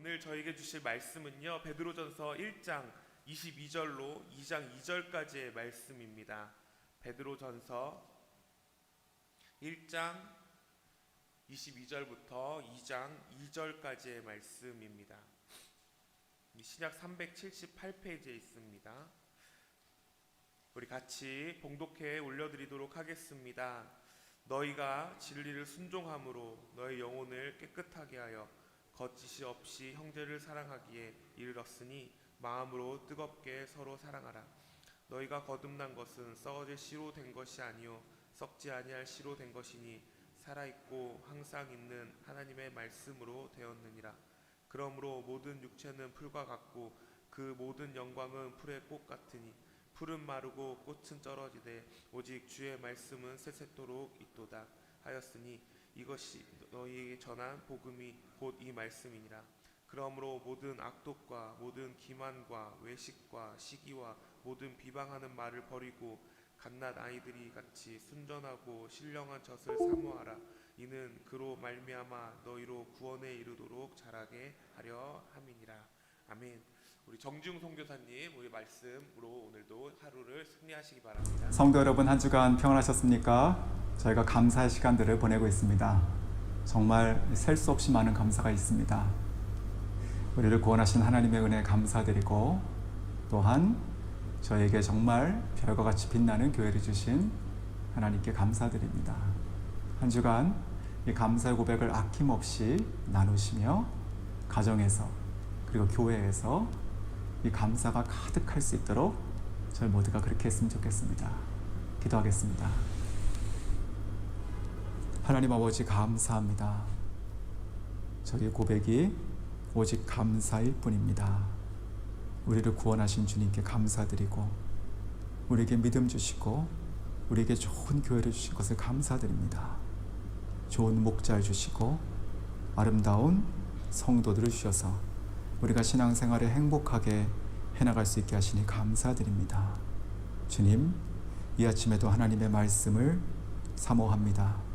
오늘 저에게 주실 말씀은요, 베드로전서 1장 22절로 2장 2절까지의 말씀입니다. 베드로전서 1장 22절부터 2장 2절까지의 말씀입니다. 신약 378페이지에 있습니다. 우리 같이 봉독해 올려드리도록 하겠습니다. 너희가 진리를 순종함으로 너희 영혼을 깨끗하게 하여 거짓이 없이 형제를 사랑하기에 이르렀으니 마음으로 뜨겁게 서로 사랑하라. 너희가 거듭난 것은 썩어질 씨로 된 것이 아니요 썩지 아니할 씨로 된 것이니 살아있고 항상 있는 하나님의 말씀으로 되었느니라. 그러므로 모든 육체는 풀과 같고 그 모든 영광은 풀의 꽃 같으니 풀은 마르고 꽃은 떨어지되 오직 주의 말씀은 세세토록 있도다 하였으니 이것이 너희에게 전한 복음이 곧 이 말씀이니라. 그러므로 모든 악독과 모든 기만과 외식과 시기와 모든 비방하는 말을 버리고 갓난 아이들이 같이 순전하고 신령한 젖을 사모하라. 이는 그로 말미암아 너희로 구원에 이르도록 자라게 하려 함이니라. 아멘. 우리 정중 선교사님, 우리 말씀으로 오늘도 하루를 승리하시기 바랍니다. 성도 여러분, 한 주간 평안하셨습니까? 저희가 감사의 시간들을 보내고 있습니다. 정말 셀 수 없이 많은 감사가 있습니다. 우리를 구원하신 하나님의 은혜에 감사드리고, 또한 저에게 정말 별과 같이 빛나는 교회를 주신 하나님께 감사드립니다. 한 주간 이 감사의 고백을 아낌없이 나누시며 가정에서 그리고 교회에서 이 감사가 가득할 수 있도록 저희 모두가 그렇게 했으면 좋겠습니다. 기도하겠습니다. 하나님 아버지, 감사합니다. 저희 고백이 오직 감사일 뿐입니다. 우리를 구원하신 주님께 감사드리고, 우리에게 믿음 주시고 우리에게 좋은 교회를 주신 것을 감사드립니다. 좋은 목자를 주시고 아름다운 성도들을 주셔서 우리가 신앙생활에 행복하게 해나갈 수 있게 하시니 감사드립니다. 주님, 이 아침에도 하나님의 말씀을 사모합니다.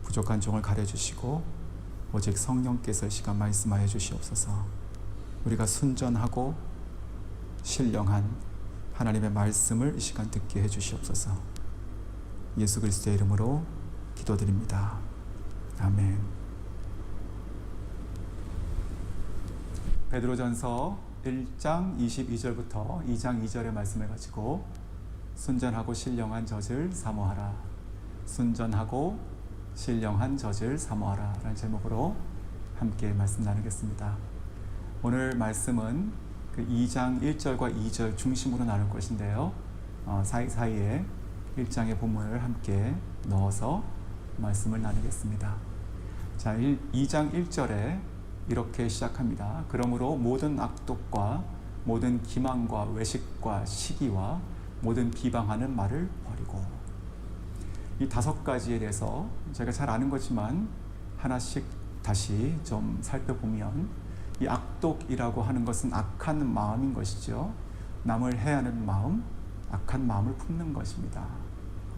부족한 종을 가려주시고 오직 성령께서 이 시간 말씀하여 주시옵소서. 우리가 순전하고 신령한 하나님의 말씀을 이 시간 듣게 해주시옵소서. 예수 그리스도의 이름으로 기도드립니다. 아멘. 베드로전서 1장 22절부터 2장 2절의 말씀을 가지고 순전하고 신령한 젖을 사모하라. 순전하고 신령한 젖을 사모하라 라는 제목으로 함께 말씀 나누겠습니다. 오늘 말씀은 그 2장 1절과 2절 중심으로 나눌 것인데요, 사이사이에 1장의 본문을 함께 넣어서 말씀을 나누겠습니다. 자, 2장 1절에 이렇게 시작합니다. 그러므로 모든 악독과 모든 기만과 외식과 시기와 모든 비방하는 말을 버리고. 이 5가지에 대해서 제가 잘 아는 거지만 하나씩 다시 좀 살펴보면, 이 악독이라고 하는 것은 악한 마음인 것이죠. 남을 해하는 마음, 악한 마음을 품는 것입니다.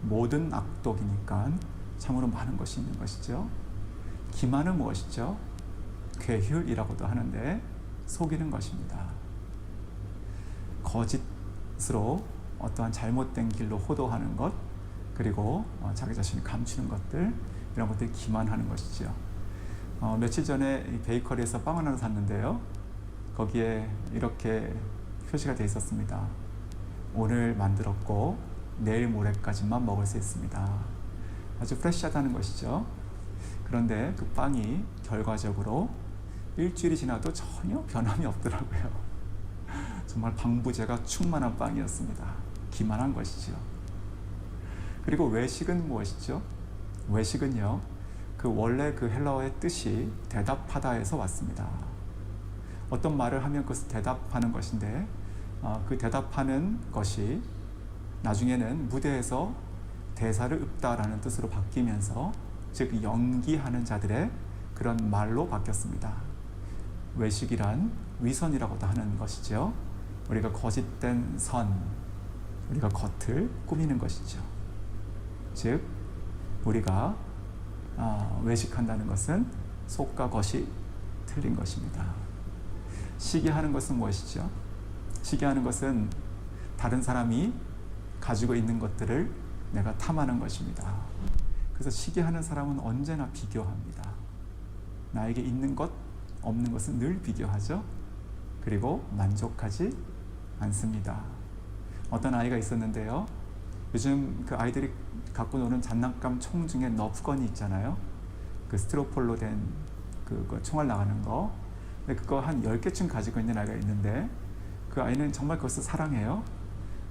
모든 악독이니까 참으로 많은 것이 있는 것이죠. 기만은 무엇이죠? 괴휼이라고도 하는데 속이는 것입니다. 거짓으로 어떠한 잘못된 길로 호도하는 것, 그리고 자기 자신을 감추는 것들, 이런 것들이 기만하는 것이죠. 며칠 전에 베이커리에서 빵 하나 샀는데요, 거기에 이렇게 표시가 되어 있었습니다. 오늘 만들었고 내일 모레까지만 먹을 수 있습니다. 아주 프레시하다는 것이죠. 그런데 그 빵이 결과적으로 일주일이 지나도 전혀 변함이 없더라고요. 정말 방부제가 충만한 빵이었습니다. 기만한 것이죠. 그리고 외식은 무엇이죠? 외식은요, 그 원래 그 헬라어의 뜻이 대답하다에서 왔습니다. 어떤 말을 하면 그것을 대답하는 것인데, 그 대답하는 것이 나중에는 무대에서 대사를 읊다라는 뜻으로 바뀌면서, 즉 연기하는 자들의 그런 말로 바뀌었습니다. 외식이란 위선이라고도 하는 것이죠. 우리가 거짓된 선, 우리가 겉을 꾸미는 것이죠. 즉 우리가 외식한다는 것은 속과 겉이 틀린 것입니다. 시기하는 것은 무엇이죠? 시기하는 것은 다른 사람이 가지고 있는 것들을 내가 탐하는 것입니다. 그래서 시기하는 사람은 언제나 비교합니다. 나에게 있는 것, 없는 것은 늘 비교하죠. 그리고 만족하지 않습니다. 어떤 아이가 있었는데요. 요즘 그 아이들이 갖고 노는 장난감 총 중에 너프건이 있잖아요. 그 스티로폴로 된 그 총알 나가는 거. 근데 그거 한 10개쯤 가지고 있는 아이가 있는데 그 아이는 정말 그것을 사랑해요.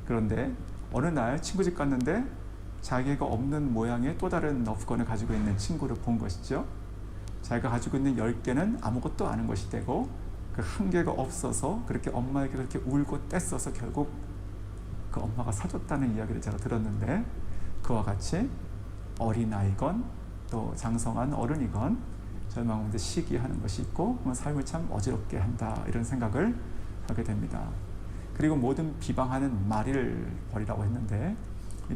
그런데 어느 날 친구 집 갔는데 자기가 없는 모양의 또 다른 너프건을 가지고 있는 친구를 본 것이죠. 자기가 가지고 있는 10개는 아무것도 아닌 것이 되고 그 한 개가 없어서 그렇게 엄마에게 그렇게 울고 떼써서 결국 그 엄마가 사줬다는 이야기를 제가 들었는데, 그와 같이 어린아이건 또 장성한 어른이건 절망 가운데 시기하는 것이 있고 삶을 참 어지럽게 한다, 이런 생각을 하게 됩니다. 그리고 모든 비방하는 말을 버리라고 했는데,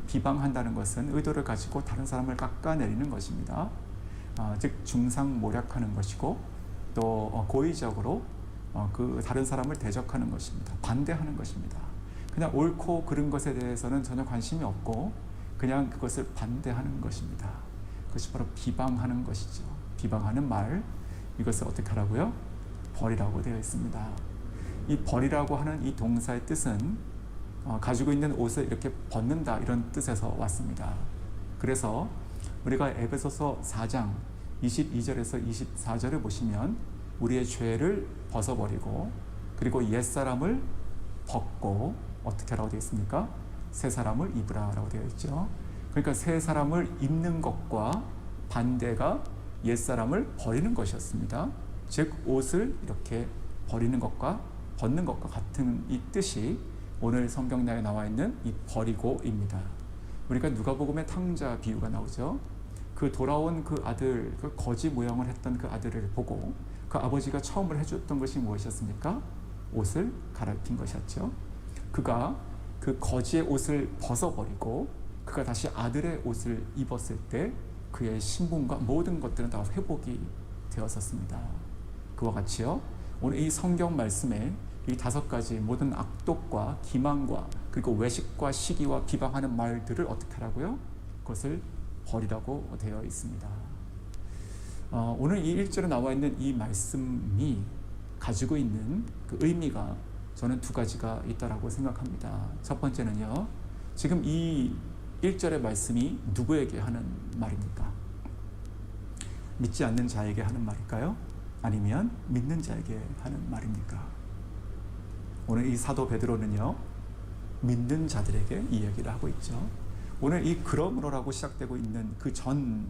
비방한다는 것은 의도를 가지고 다른 사람을 깎아내리는 것입니다. 즉 중상모략하는 것이고 또 고의적으로 그 다른 사람을 대적하는 것입니다. 반대하는 것입니다. 그냥 옳고 그른 것에 대해서는 전혀 관심이 없고 그냥 그것을 반대하는 것입니다. 그것이 바로 비방하는 것이죠. 비방하는 말, 이것을 어떻게 하라고요? 버리라고 되어 있습니다. 이 버리라고 하는 이 동사의 뜻은 가지고 있는 옷을 이렇게 벗는다, 이런 뜻에서 왔습니다. 그래서 우리가 에베소서 4장 22절에서 24절을 보시면 우리의 죄를 벗어버리고 그리고 옛사람을 벗고 어떻게 하라고 되어 있습니까? 새 사람을 입으라 라고 되어 있죠. 그러니까 새 사람을 입는 것과 반대가 옛사람을 버리는 것이었습니다. 즉 옷을 이렇게 버리는 것과 벗는 것과 같은 이 뜻이 오늘 성경에 나와 있는 이 버리고입니다. 우리가 누가복음의 탕자 비유가 나오죠. 그 돌아온 그 아들, 그 거지 모양을 했던 그 아들을 보고 그 아버지가 처음으로 해줬던 것이 무엇이었습니까? 옷을 갈아입힌 것이었죠. 그가 그 거지의 옷을 벗어버리고 그가 다시 아들의 옷을 입었을 때 그의 신분과 모든 것들은 다 회복이 되었었습니다. 그와 같이요, 오늘 이 성경 말씀에 이 5가지 모든 악독과 기만과 그리고 외식과 시기와 비방하는 말들을 어떻게 하라고요? 그것을 버리라고 되어 있습니다. 오늘 이 1절에 나와 있는 이 말씀이 가지고 있는 그 의미가 저는 2가지가 있다라고 생각합니다. 첫 번째는요, 지금 이 1절의 말씀이 누구에게 하는 말입니까? 믿지 않는 자에게 하는 말일까요? 아니면 믿는 자에게 하는 말입니까? 오늘 이 사도 베드로는요, 믿는 자들에게 이 얘기를 하고 있죠. 오늘 이 그러므로라고 시작되고 있는 그 전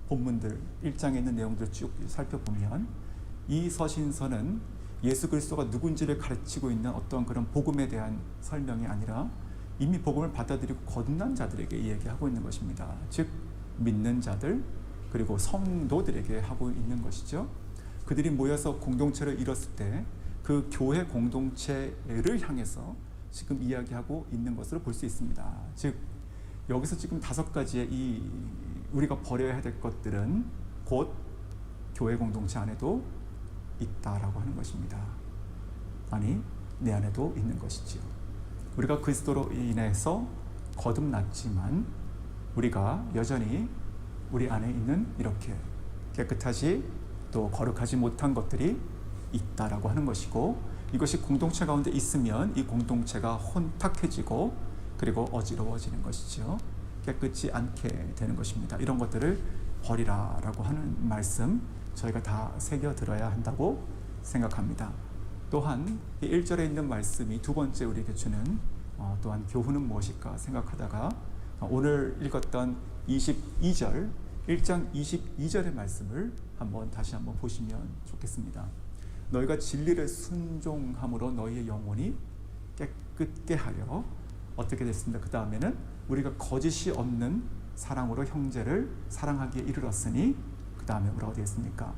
본문들 1장에 있는 내용들을 쭉 살펴보면 이 서신서는 예수 그리스도가 누군지를 가르치고 있는 어떤 그런 복음에 대한 설명이 아니라 이미 복음을 받아들이고 거듭난 자들에게 얘기하고 있는 것입니다. 즉 믿는 자들 그리고 성도들에게 하고 있는 것이죠. 그들이 모여서 공동체를 이뤘을 때 그 교회 공동체를 향해서 지금 이야기하고 있는 것으로 볼 수 있습니다. 즉 여기서 지금 5가지의 이 우리가 버려야 될 것들은 곧 교회 공동체 안에도 있다라고 하는 것입니다. 아니, 내 안에도 있는 것이지요. 우리가 그리스도로 인해서 거듭났지만 우리가 여전히 우리 안에 있는 이렇게 깨끗하지 또 거룩하지 못한 것들이 있다라고 하는 것이고, 이것이 공동체 가운데 있으면 이 공동체가 혼탁해지고 그리고 어지러워지는 것이죠. 깨끗지 않게 되는 것입니다. 이런 것들을 버리라라고 하는 말씀 저희가 다 새겨들어야 한다고 생각합니다. 또한 이 1절에 있는 말씀이 2번째 우리에게 주는 또한 교훈은 무엇일까 생각하다가 오늘 읽었던 22절 1장 22절의 말씀을 다시 한번 보시면 좋겠습니다. 너희가 진리를 순종함으로 너희의 영혼이 깨끗게 하려 어떻게 됐습니다. 그 다음에는 우리가 거짓이 없는 사랑으로 형제를 사랑하기에 이르렀으니 그 다음에 뭐라고 되어 있습니까?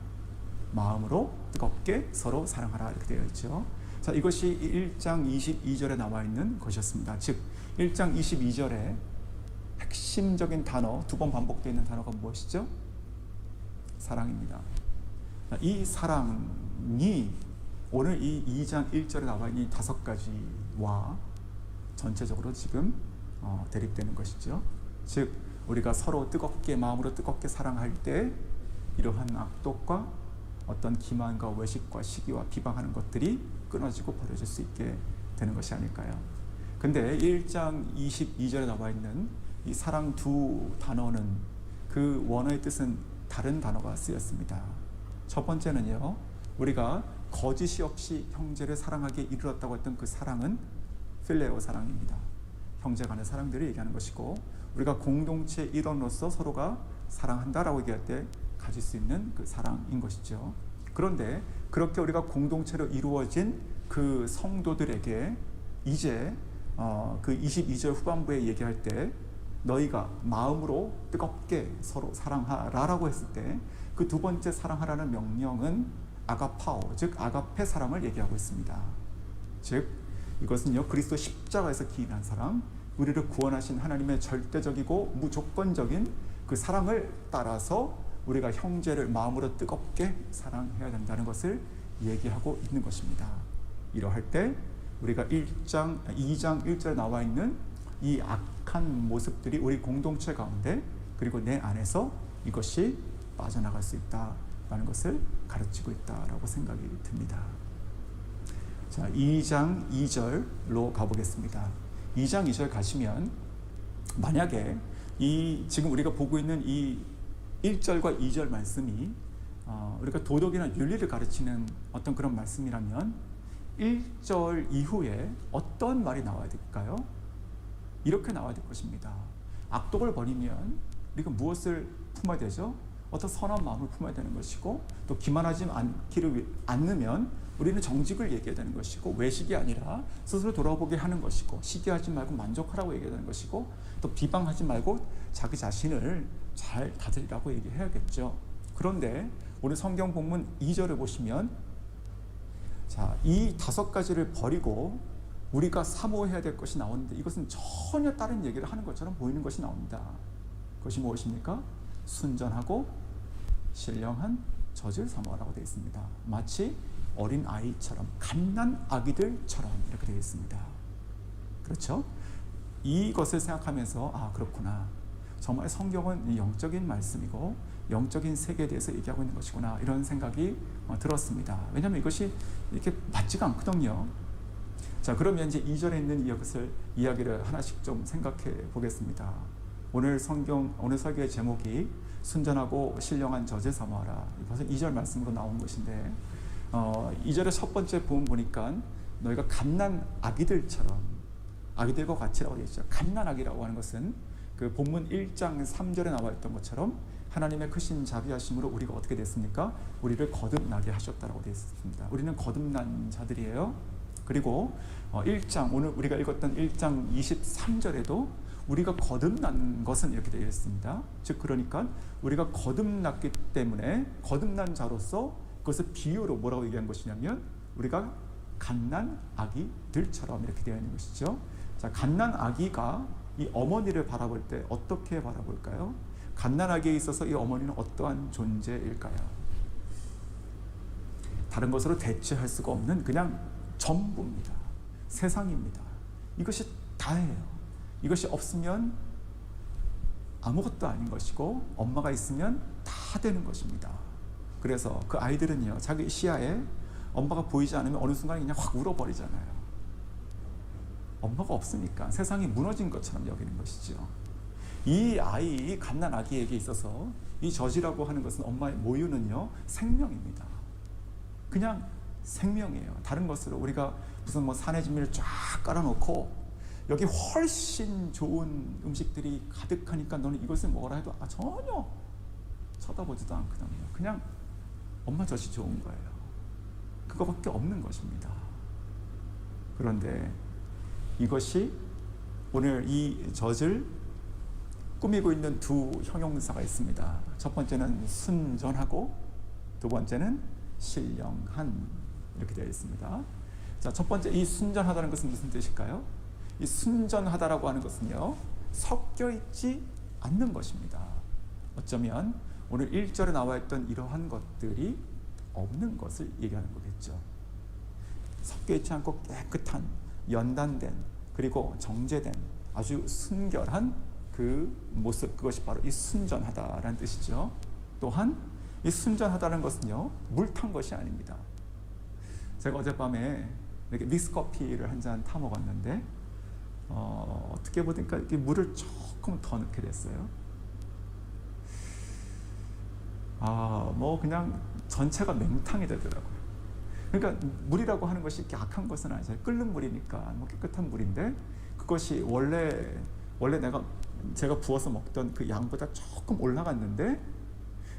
마음으로 뜨겁게 서로 사랑하라, 이렇게 되어 있죠. 자, 이것이 1장 22절에 나와 있는 것이었습니다. 즉 1장 22절에 핵심적인 단어, 2번 반복되어 있는 단어가 무엇이죠? 사랑입니다. 이 사랑이 오늘 이 2장 1절에 나와 있는 이 5가지와 전체적으로 지금 대립되는 것이죠. 즉 우리가 서로 뜨겁게 마음으로 뜨겁게 사랑할 때 이러한 악독과 어떤 기만과 외식과 시기와 비방하는 것들이 끊어지고 버려질 수 있게 되는 것이 아닐까요? 근데 1장 22절에 나와 있는 이 사랑 두 단어는 그 원어의 뜻은 다른 단어가 쓰였습니다. 첫 번째는요, 우리가 거짓이 없이 형제를 사랑하게 이르렀다고 했던 그 사랑은 필레오 사랑입니다. 형제 간의 사랑들을 얘기하는 것이고, 우리가 공동체 일원으로서 서로가 사랑한다라고 얘기할 때 가질 수 있는 그 사랑인 것이죠. 그런데 그렇게 우리가 공동체로 이루어진 그 성도들에게 이제 그 22절 후반부에 얘기할 때 너희가 마음으로 뜨겁게 서로 사랑하라라고 했을 때 그 두 번째 사랑하라는 명령은 아가파오, 즉 아가페 사랑을 얘기하고 있습니다. 즉 이것은요, 그리스도 십자가에서 기인한 사랑, 우리를 구원하신 하나님의 절대적이고 무조건적인 그 사랑을 따라서 우리가 형제를 마음으로 뜨겁게 사랑해야 된다는 것을 얘기하고 있는 것입니다. 이러할 때 우리가 2장 1절에 나와 있는 이 악한 모습들이 우리 공동체 가운데 그리고 내 안에서 이것이 빠져나갈 수 있다라는 것을 가르치고 있다라고 생각이 듭니다. 자, 2장 2절로 가보겠습니다. 2장 2절 가시면 만약에 이 지금 우리가 보고 있는 이 1절과 2절 말씀이 우리가 도덕이나 윤리를 가르치는 어떤 그런 말씀이라면 1절 이후에 어떤 말이 나와야 될까요? 이렇게 나와야 될 것입니다. 악독을 버리면 우리가 무엇을 품어야 되죠? 어떤 선한 마음을 품어야 되는 것이고, 또 기만하지 않으면 우리는 정직을 얘기해야 되는 것이고, 외식이 아니라 스스로 돌아보게 하는 것이고, 시기하지 말고 만족하라고 얘기해야 되는 것이고, 또 비방하지 말고 자기 자신을 잘 다스리라고 얘기해야겠죠. 그런데 오늘 성경 본문 2절을 보시면 자, 이 5가지를 버리고 우리가 사모해야 될 것이 나오는데 이것은 전혀 다른 얘기를 하는 것처럼 보이는 것이 나옵니다. 그것이 무엇입니까? 순전하고 신령한 젖을 사모하라고 되어 있습니다. 마치 어린 아이처럼, 갓난 아기들처럼 이렇게 되어 있습니다. 그렇죠? 이것을 생각하면서 아, 그렇구나. 정말 성경은 영적인 말씀이고 영적인 세계에 대해서 얘기하고 있는 것이구나, 이런 생각이 들었습니다. 왜냐하면 이것이 이렇게 맞지가 않거든요. 자, 그러면 이제 2절에 있는 이것을 이야기를 하나씩 좀 생각해 보겠습니다. 오늘 설교의 제목이 순전하고 신령한 젖을 사모하라. 이것은 2절 말씀으로 나온 것인데 2절의 첫 번째 부분 보니까 너희가 갓난 아기들처럼, 아기들과 같이라고 되어 있죠. 갓난 아기라고 하는 것은 그 본문 1장 3절에 나와 있던 것처럼 하나님의 크신 자비하심으로 우리가 어떻게 됐습니까? 우리를 거듭나게 하셨다라고 되어 있습니다. 우리는 거듭난 자들이에요. 그리고 1장, 오늘 우리가 읽었던 1장 23절에도 우리가 거듭난 것은 이렇게 되어 있습니다. 즉 그러니까 우리가 거듭났기 때문에 거듭난 자로서 그것을 비유로 뭐라고 얘기한 것이냐면 우리가 갓난 아기들처럼 이렇게 되어 있는 것이죠. 자, 갓난 아기가 이 어머니를 바라볼 때 어떻게 바라볼까요? 갓난 아기에 있어서 이 어머니는 어떠한 존재일까요? 다른 것으로 대체할 수가 없는 그냥 전부입니다. 세상입니다. 이것이 다예요. 이것이 없으면 아무것도 아닌 것이고 엄마가 있으면 다 되는 것입니다. 그래서 그 아이들은요, 자기 시야에 엄마가 보이지 않으면 어느 순간 그냥 확 울어버리잖아요. 엄마가 없으니까 세상이 무너진 것처럼 여기는 것이죠. 이 아이, 갓난 아기에게 있어서 이 젖이라고 하는 것은 엄마의 모유는요, 생명입니다. 그냥 생명이에요. 다른 것으로 우리가 무슨 뭐 산의 진미를 쫙 깔아놓고 여기 훨씬 좋은 음식들이 가득하니까 너는 이것을 먹어라 해도 전혀 쳐다보지도 않거든요. 그냥 엄마 젖이 좋은 거예요. 그거밖에 없는 것입니다. 그런데 이것이 오늘 이 젖을 꾸미고 있는 두 형용사가 있습니다. 첫 번째는 순전하고 두 번째는 신령한, 이렇게 되어 있습니다. 자, 첫 번째 이 순전하다는 것은 무슨 뜻일까요? 이 순전하다라고 하는 것은요, 섞여 있지 않는 것입니다. 어쩌면 오늘 1절에 나와 있던 이러한 것들이 없는 것을 얘기하는 거겠죠. 섞여 있지 않고 깨끗한, 연단된, 그리고 정제된 아주 순결한 그 모습, 그것이 바로 이 순전하다라는 뜻이죠. 또한 이 순전하다는 것은요, 물 탄 것이 아닙니다. 제가 어젯밤에 이렇게 믹스커피를 한 잔 타 먹었는데 어떻게 보니까 이렇게 물을 조금 더 넣게 됐어요. 뭐 그냥 전체가 맹탕이 되더라고요. 그러니까 물이라고 하는 것이 이렇게 악한 것은 아니죠. 끓는 물이니까 뭐 깨끗한 물인데, 그것이 원래 제가 부어서 먹던 그 양보다 조금 올라갔는데,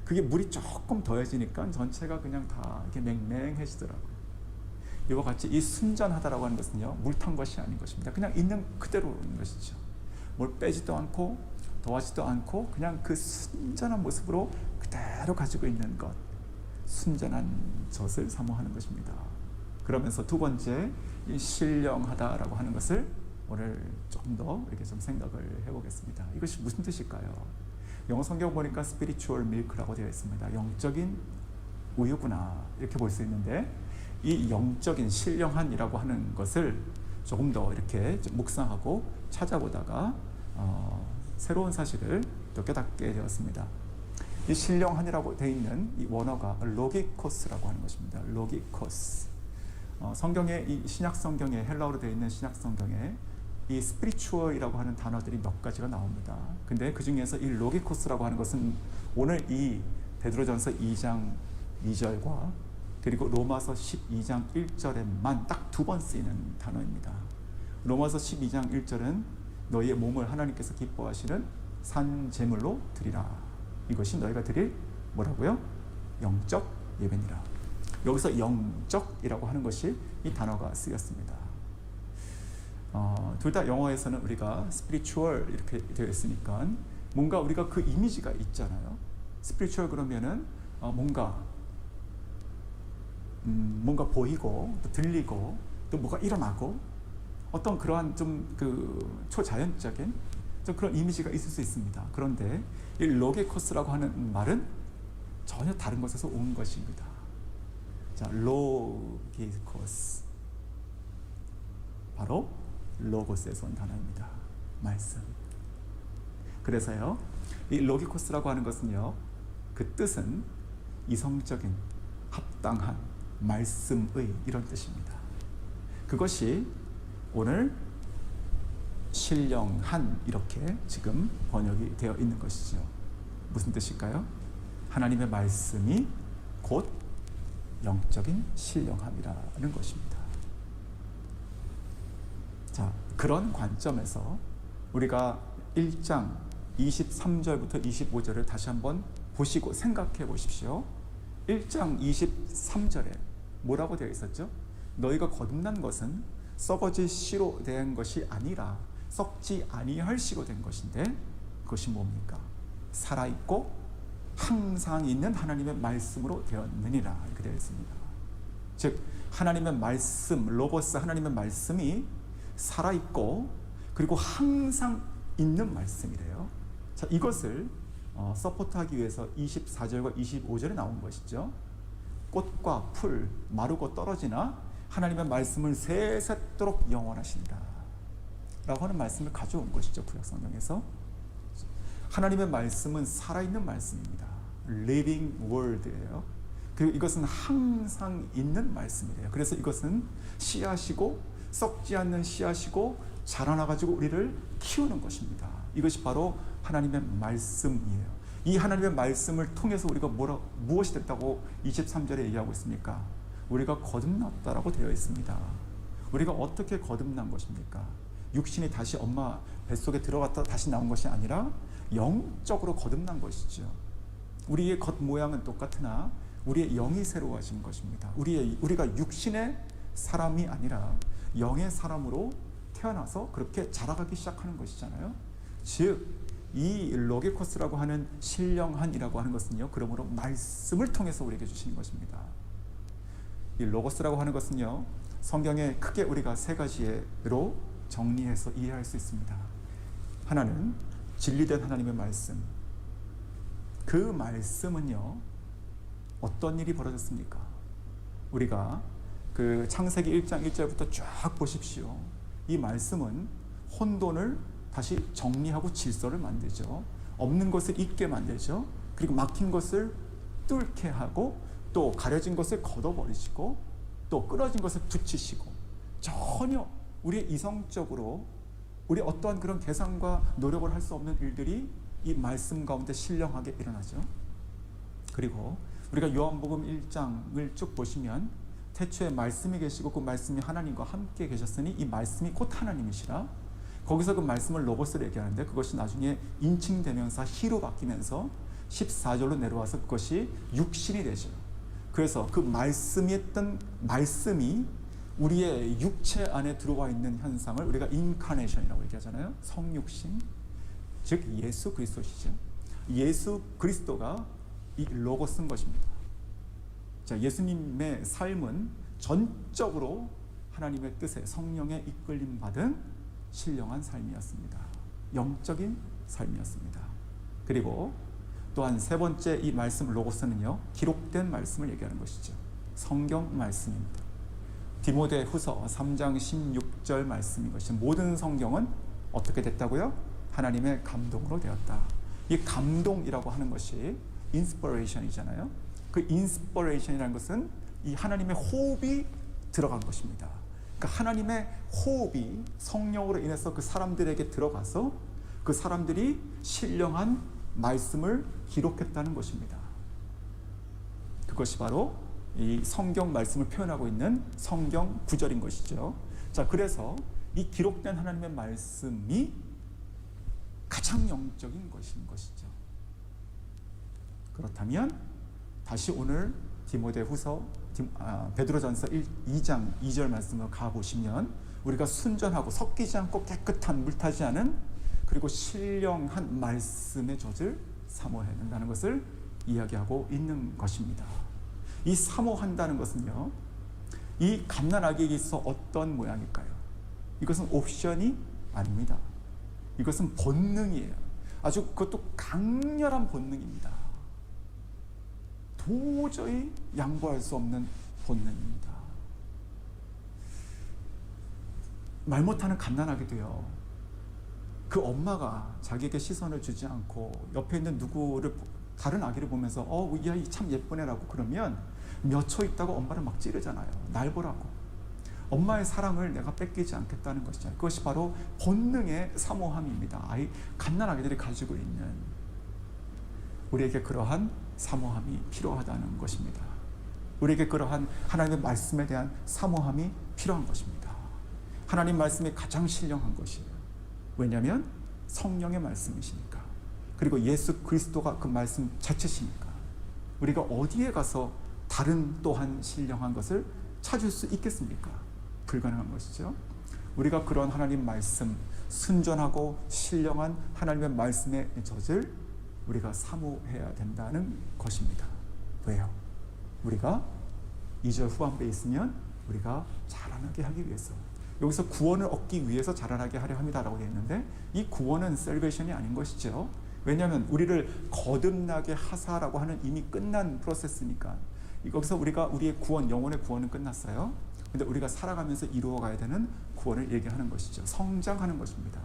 그게 물이 조금 더해지니까 전체가 그냥 다 이렇게 맹맹해지더라고요. 이와 같이 이 순전하다라고 하는 것은요, 물 탄 것이 아닌 것입니다. 그냥 있는 그대로인 것이죠. 뭘 빼지도 않고 더하지도 않고 그냥 그 순전한 모습으로 그대로 가지고 있는 것, 순전한 젖을 사모하는 것입니다. 그러면서 두 번째, 이 신령하다라고 하는 것을 오늘 조금 더 이렇게 좀 생각을 해보겠습니다. 이것이 무슨 뜻일까요? 영어 성경 보니까 spiritual milk라고 되어 있습니다. 영적인 우유구나, 이렇게 볼 수 있는데, 이 영적인 신령한이라고 하는 것을 조금 더 이렇게 좀 묵상하고 찾아보다가 새로운 사실을 또 깨닫게 되었습니다. 이 신령한이라고 되어 있는 이 원어가 로기코스라고 하는 것입니다. 로기코스. 성경에, 이 신약 성경에, 헬라어로 되어 있는 신약 성경에 이 스피리추얼이라고 하는 단어들이 몇 가지가 나옵니다. 근데 그 중에서 이 로기코스라고 하는 것은 오늘 이 베드로전서 2장 2절과 그리고 로마서 12장 1절에만 딱 두 번 쓰이는 단어입니다. 로마서 12장 1절은 너희의 몸을 하나님께서 기뻐하시는 산 제물로 드리라. 이것이 너희가 드릴 뭐라고요? 영적 예배니라. 여기서 영적이라고 하는 것이 이 단어가 쓰였습니다. 둘 다 영어에서는 우리가 spiritual 이렇게 되어 있으니까 뭔가 우리가 그 이미지가 있잖아요. spiritual 그러면은 뭔가 보이고 또 들리고 또 뭐가 일어나고 어떤 그러한 좀 그 초자연적인 좀 그런 이미지가 있을 수 있습니다. 그런데 이 로게코스라고 하는 말은 전혀 다른 것에서 온 것입니다. 자, 로게코스, 바로 로고스에서 온 단어입니다. 말씀. 그래서요, 이 로게코스라고 하는 것은요, 그 뜻은 이성적인, 합당한, 말씀의 이런 뜻입니다. 그것이 오늘 신령한 이렇게 지금 번역이 되어 있는 것이죠. 무슨 뜻일까요? 하나님의 말씀이 곧 영적인 신령함이라는 것입니다. 자, 그런 관점에서 우리가 1장 23절부터 25절을 다시 한번 보시고 생각해 보십시오. 1장 23절에 뭐라고 되어 있었죠? 너희가 거듭난 것은 썩어질 씨로 된 것이 아니라 썩지 아니할 씨로 된 것인데, 그것이 뭡니까? 살아있고 항상 있는 하나님의 말씀으로 되었느니라, 이렇게 되어 있습니다. 즉 하나님의 말씀, 로고스, 하나님의 말씀이 살아있고 그리고 항상 있는 말씀이래요. 자, 이것을 서포트하기 위해서 24절과 25절에 나온 것이죠. 꽃과 풀 마르고 떨어지나 하나님의 말씀은 세세토록 영원하신다 라고 하는 말씀을 가져온 것이죠. 구약 성경에서 하나님의 말씀은 살아있는 말씀입니다. Living Word예요. 그리고 이것은 항상 있는 말씀이래요. 그래서 이것은 씨앗이고 썩지 않는 씨앗이고 자라나가지고 우리를 키우는 것입니다. 이것이 바로 하나님의 말씀이에요. 이 하나님의 말씀을 통해서 우리가 무엇이 됐다고 23절에 얘기하고 있습니까? 우리가 거듭났다라고 되어 있습니다. 우리가 어떻게 거듭난 것입니까? 육신이 다시 엄마 뱃속에 들어갔다 다시 나온 것이 아니라 영적으로 거듭난 것이죠. 우리의 겉모양은 똑같으나 우리의 영이 새로워진 것입니다. 우리가 육신의 사람이 아니라 영의 사람으로 태어나서 그렇게 자라가기 시작하는 것이잖아요. 즉 이 로게코스라고 하는 신령한이라고 하는 것은요, 그러므로 말씀을 통해서 우리에게 주시는 것입니다. 이 로고스라고 하는 것은요, 성경에 크게 우리가 세 가지로 정리해서 이해할 수 있습니다. 하나는 진리된 하나님의 말씀. 그 말씀은요, 어떤 일이 벌어졌습니까? 우리가 그 창세기 1장 1절부터 쫙 보십시오. 이 말씀은 혼돈을 다시 정리하고 질서를 만들죠. 없는 것을 있게 만들죠. 그리고 막힌 것을 뚫게 하고 또 가려진 것을 걷어버리시고 또 끊어진 것을 붙이시고 전혀 우리의 이성적으로 우리 어떠한 그런 계산과 노력을 할 수 없는 일들이 이 말씀 가운데 신령하게 일어나죠. 그리고 우리가 요한복음 1장을 쭉 보시면 태초에 말씀이 계시고 그 말씀이 하나님과 함께 계셨으니 이 말씀이 곧 하나님이시라. 거기서 그 말씀을 로고스로 얘기하는데 그것이 나중에 인칭대명사 히로 바뀌면서 14절로 내려와서 그것이 육신이 되죠. 그래서 그 말씀이 했던 말씀이 우리의 육체 안에 들어와 있는 현상을 우리가 인카네이션이라고 얘기하잖아요. 성육신, 즉 예수 그리스도시죠. 예수 그리스도가 이 로고스인 것입니다. 자, 예수님의 삶은 전적으로 하나님의 뜻에 성령에 이끌림 받은 신령한 삶이었습니다. 영적인 삶이었습니다. 그리고 또한 세 번째 이 말씀 로고스는요, 기록된 말씀을 얘기하는 것이죠. 성경 말씀입니다. 디모데 후서 3장 16절 말씀인 것이 모든 성경은 어떻게 됐다고요? 하나님의 감동으로 되었다. 이 감동이라고 하는 것이 인스퍼레이션이잖아요. 그 인스퍼레이션이라는 것은 이 하나님의 호흡이 들어간 것입니다. 그러니까 하나님의 호흡이 성령으로 인해서 그 사람들에게 들어가서 그 사람들이 신령한 말씀을 기록했다는 것입니다. 그것이 바로 이 성경 말씀을 표현하고 있는 성경 구절인 것이죠. 자, 그래서 이 기록된 하나님의 말씀이 가장 영적인 것인 것이죠. 그렇다면 다시 오늘 디모데후서 베드로전서 2장 2절 말씀을 가보시면 우리가 순전하고 섞이지 않고 깨끗한 물타지 않은 그리고 신령한 말씀의 젖을 사모해야 된다는 것을 이야기하고 있는 것입니다. 이 사모한다는 것은요, 이 갓난아기에게 있어 어떤 모양일까요? 이것은 옵션이 아닙니다. 이것은 본능이에요. 아주 그것도 강렬한 본능입니다. 도저히 양보할 수 없는 본능입니다. 말 못하는 갓난아기도요, 그 엄마가 자기에게 시선을 주지 않고 옆에 있는 누구를 다른 아기를 보면서 이 아이 참 예쁘네라고 그러면 몇 초 있다가 엄마를 막 찌르잖아요. 날 보라고. 엄마의 사랑을 내가 뺏기지 않겠다는 것이죠. 그것이 바로 본능의 사모함입니다. 갓난아기들이 가지고 있는 우리에게 그러한 사모함이 필요하다는 것입니다. 우리에게 그러한 하나님의 말씀에 대한 사모함이 필요한 것입니다. 하나님 말씀이 가장 신령한 것이에요. 왜냐하면 성령의 말씀이시니까. 그리고 예수 그리스도가 그 말씀 자체시니까. 우리가 어디에 가서 다른 또한 신령한 것을 찾을 수 있겠습니까? 불가능한 것이죠. 우리가 그런 하나님 말씀, 순전하고 신령한 하나님의 말씀의 젖을 우리가 사모해야 된다는 것입니다. 왜요? 우리가 2절 후반부에 있으면 우리가 자라나게 하기 위해서, 여기서 구원을 얻기 위해서 자라나게 하려 합니다라고 되어 있는데 이 구원은 셀베이션이 아닌 것이죠. 왜냐하면 우리를 거듭나게 하사라고 하는 이미 끝난 프로세스니까. 여기서 우리의 구원, 영혼의 구원은 끝났어요. 근데 우리가 살아가면서 이루어가야 되는 구원을 얘기하는 것이죠. 성장하는 것입니다.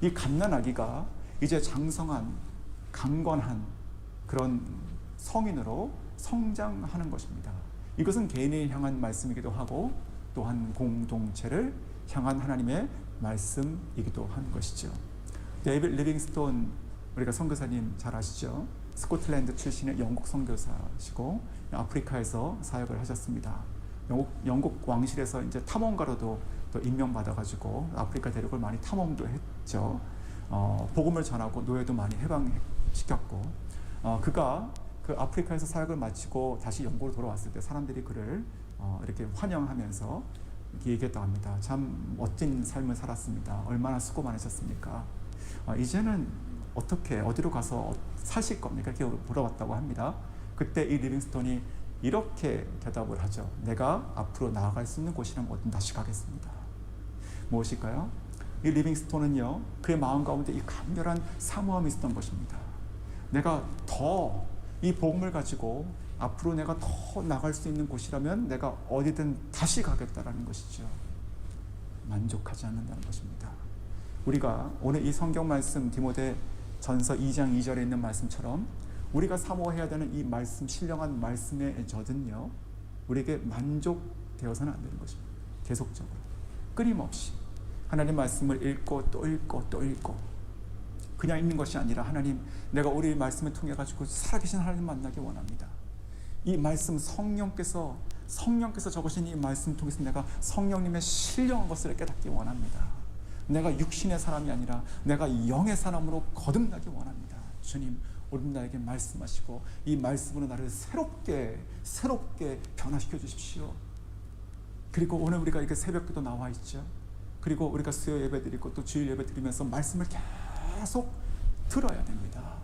이 갓난아기가 이제 장성한, 강건한 그런 성인으로 성장하는 것입니다. 이것은 개인을 향한 말씀이기도 하고 또한 공동체를 향한 하나님의 말씀이기도 한 것이죠. 데이빗 리빙스톤, 우리가 선교사님 잘 아시죠? 스코틀랜드 출신의 영국 선교사시고 아프리카에서 사역을 하셨습니다. 영국 왕실에서 이제 탐험가로도 또 임명받아가지고 아프리카 대륙을 많이 탐험도 했죠. 복음을 전하고 노예도 많이 해방시켰고, 그가 그 아프리카에서 사역을 마치고 다시 영국으로 돌아왔을 때 사람들이 그를 이렇게 환영하면서 이렇게 얘기했다고 합니다. 참 멋진 삶을 살았습니다. 얼마나 수고 많으셨습니까? 이제는 어떻게 어디로 가서 사실 겁니까? 이렇게 물어봤다고 합니다. 그때 이 리빙스톤이 이렇게 대답을 하죠. 내가 앞으로 나아갈 수 있는 곳이라면 어딘 다시 가겠습니다. 무엇일까요? 이 리빙스톤은요, 그의 마음 가운데 이 강렬한 사모함이 있었던 것입니다. 내가 더 이 복음을 가지고 앞으로 내가 더 나갈 수 있는 곳이라면 내가 어디든 다시 가겠다라는 것이죠. 만족하지 않는다는 것입니다. 우리가 오늘 이 성경 말씀 디모데 전서 2장 2절에 있는 말씀처럼 우리가 사모해야 되는 이 말씀, 신령한 말씀의 젖은요, 우리에게 만족되어서는 안 되는 것입니다. 계속적으로 끊임없이 하나님 말씀을 읽고 또 읽고 또 읽고, 그냥 읽는 것이 아니라 하나님, 내가 우리 말씀을 통해 가지고 살아계신 하나님 만나기 원합니다. 이 말씀, 성령께서 적으신 이 말씀 통해서 내가 성령님의 신령한 것을 깨닫기 원합니다. 내가 육신의 사람이 아니라 내가 영의 사람으로 거듭나기 원합니다. 주님, 오늘 나에게 말씀하시고 이 말씀으로 나를 새롭게 변화시켜 주십시오. 그리고 오늘 우리가 이렇게 새벽기도 나와 있죠. 그리고 우리가 수요 예배 드리고 또 주일 예배 드리면서 말씀을 계속 들어야 됩니다.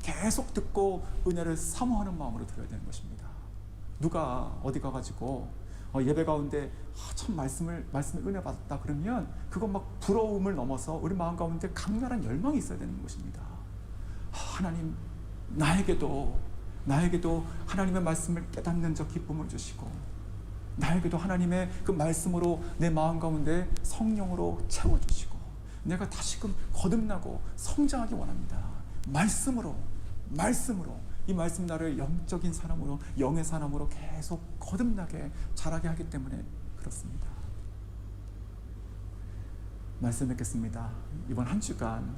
계속 듣고 은혜를 사모하는 마음으로 들어야 되는 것입니다. 누가 어디 가가지고 예배 가운데 참 말씀을 은혜 받았다 그러면 그건 막 부러움을 넘어서 우리 마음 가운데 강렬한 열망이 있어야 되는 것입니다. 하나님, 나에게도 하나님의 말씀을 깨닫는 저 기쁨을 주시고, 나에게도 하나님의 그 말씀으로 내 마음 가운데 성령으로 채워주시고, 내가 다시금 거듭나고 성장하기 원합니다. 말씀으로 이 말씀 나를 영적인 사람으로, 영의 사람으로 계속 거듭나게 자라게 하기 때문에 그렇습니다. 말씀 뵙겠습니다. 이번 한 주간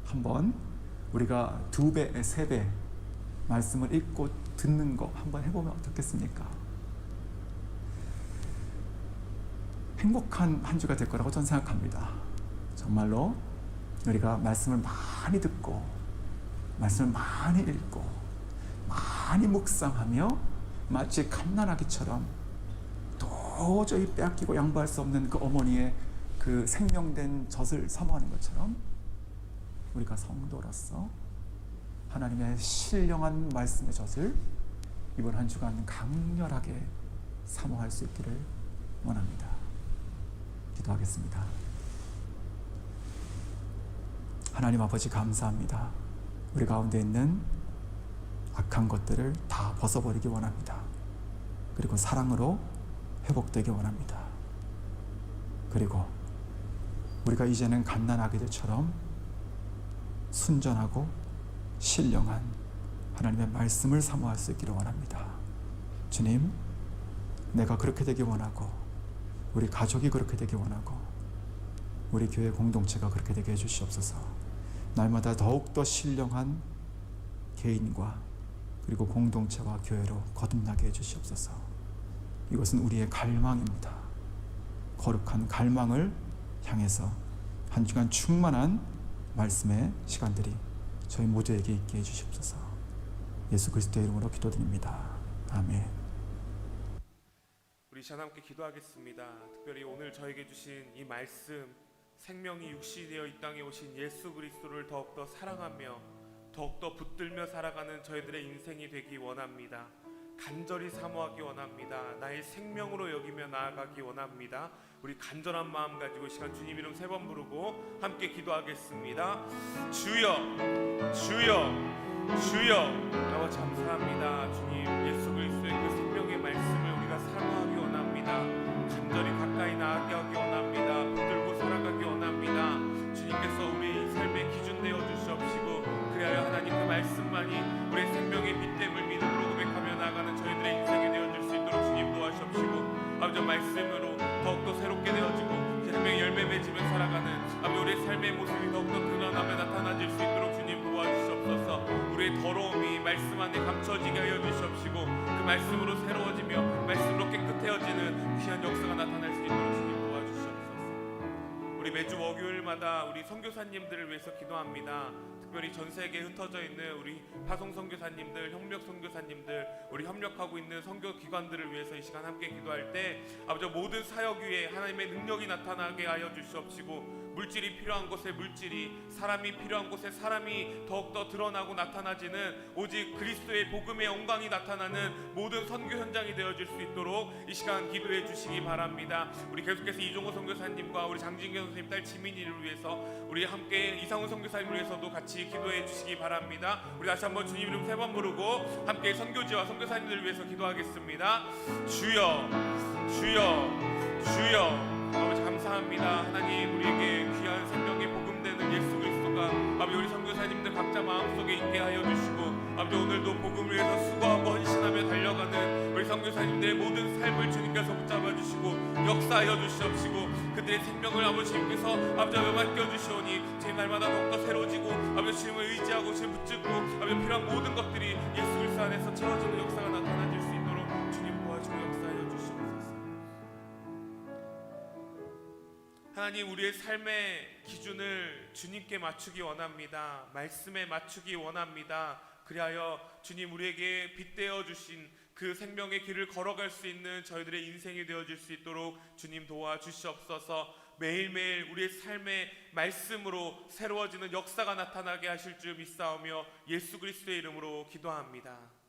한번 우리가 2배, 3배 말씀을 읽고 듣는 거 한번 해보면 어떻겠습니까? 행복한 한 주가 될 거라고 저는 생각합니다. 정말로 우리가 말씀을 많이 듣고 말씀을 많이 읽고 많이 묵상하며 마치 갓난아기처럼 도저히 빼앗기고 양보할 수 없는 그 어머니의 그 생명된 젖을 사모하는 것처럼 우리가 성도로서 하나님의 신령한 말씀의 젖을 이번 한 주간 강렬하게 사모할 수 있기를 원합니다. 기도하겠습니다. 하나님 아버지, 감사합니다. 우리 가운데 있는 악한 것들을 다 벗어버리기 원합니다. 그리고 사랑으로 회복되기 원합니다. 그리고 우리가 이제는 갓난아기들처럼 순전하고 신령한 하나님의 말씀을 사모할 수 있기를 원합니다. 주님, 내가 그렇게 되기 원하고 우리 가족이 그렇게 되기 원하고 우리 교회 공동체가 그렇게 되게 해주시옵소서. 날마다 더욱더 신령한 개인과 그리고 공동체와 교회로 거듭나게 해주시옵소서. 이것은 우리의 갈망입니다. 거룩한 갈망을 향해서 한 주간 충만한 말씀의 시간들이 저희 모두에게 있게 해주시옵소서. 예수 그리스도의 이름으로 기도드립니다. 아멘. 우리 시간 함께 기도하겠습니다. 특별히 오늘 저에게 주신 이 말씀, 생명이 육신되어 이 땅에 오신 예수 그리스도를 더욱더 사랑하며 더욱더 붙들며 살아가는 저희들의 인생이 되기 원합니다. 간절히 사모하기 원합니다. 나의 생명으로 여기며 나아가기 원합니다. 우리 간절한 마음 가지고 시간 주님 이름 3번 부르고 함께 기도하겠습니다. 주여, 주여, 주여. 아버지 감사합니다. 주님, 예수 그리스도의 그 생명의 말씀을 우리가 사모하기 원합니다. 간절히 가까이 나아가기 원합니다. 붙들고 살아가기 원합니다. 주님께서 우리의 삶의 기준 되어 주시옵시고, 그리하여 하나님 그 말씀만이 우리의 생명의 빛됨을 믿음으로 고백하며 나아가는 저희들의 인생이 되어줄 수 있도록 주님 도와주옵시고, 아버지 말씀으로 더욱더 새롭게 되어지고 생명의 열매 맺으며 살아가는 아버지 우리의 삶의 모습이 더욱더 드러나며 나타나질 수 있도록 주님 도와주시옵소서. 우리의 더러움이 말씀 안에 감춰지게 하여 주시옵시고, 그 말씀으로 새로워지며 말씀으로 깨끗해지는 귀한 역사가 나타날 수 있도록 주님 도와주시옵소서. 우리 매주 월요일마다 우리 선교사님들을 위해서 기도합니다. 특별히 전 세계에 흩어져 있는 우리 파송 선교사님들, 협력 선교사님들, 우리 협력하고 있는 선교 기관들을 위해서 이 시간 함께 기도할 때 아버지 모든 사역 위에 하나님의 능력이 나타나게 하여 주시옵시고, 물질이 필요한 곳에 물질이, 사람이 필요한 곳에 사람이 더욱더 드러나고 나타나지는 오직 그리스도의 복음의 영광이 나타나는 모든 선교 현장이 되어줄 수 있도록 이 시간 기도해 주시기 바랍니다. 우리 계속해서 이종호 선교사님과 우리 장진경 선생님 선교사님 딸 지민이를 위해서 우리 함께 이상훈 선교사님을 위해서도 같이 기도해 주시기 바랍니다. 우리 다시 한번 주님 이름 3번 부르고 함께 선교지와 선교사님들을 위해서 기도하겠습니다. 주여 주여 주여. 아버지 감사합니다. 하나님 우리에게 귀한 생명의 복음되는 예수 그리스도가 아버지 우리 선교사님들 각자 마음속에 있게 하여 주시고 아버지 오늘도 복음을 위해서 수고하고 헌신하며 달려가는 우리 선교사님들의 모든 삶을 주님께서 붙잡아 주시고 역사하여 주시옵시고 그들의 생명을 아버지님께서 아버지 맡겨 주시오니 제 날마다 더욱더 새로지고 아버지 주님을 의지하고 주님 붙잡고 아버지 필요한 모든 것들이 예수 그리스도 안에서 채워지는 역사가 나타나질 수 있도록 주님 도와주고 역사하여 주시옵소서. 하나님 우리의 삶의 기준을 주님께 맞추기 원합니다. 말씀에 맞추기 원합니다. 그리하여 주님 우리에게 빗대어 주신 그 생명의 길을 걸어갈 수 있는 저희들의 인생이 되어질 수 있도록 주님 도와주시옵소서. 매일매일 우리의 삶의 말씀으로 새로워지는 역사가 나타나게 하실 줄 믿사오며 예수 그리스도의 이름으로 기도합니다.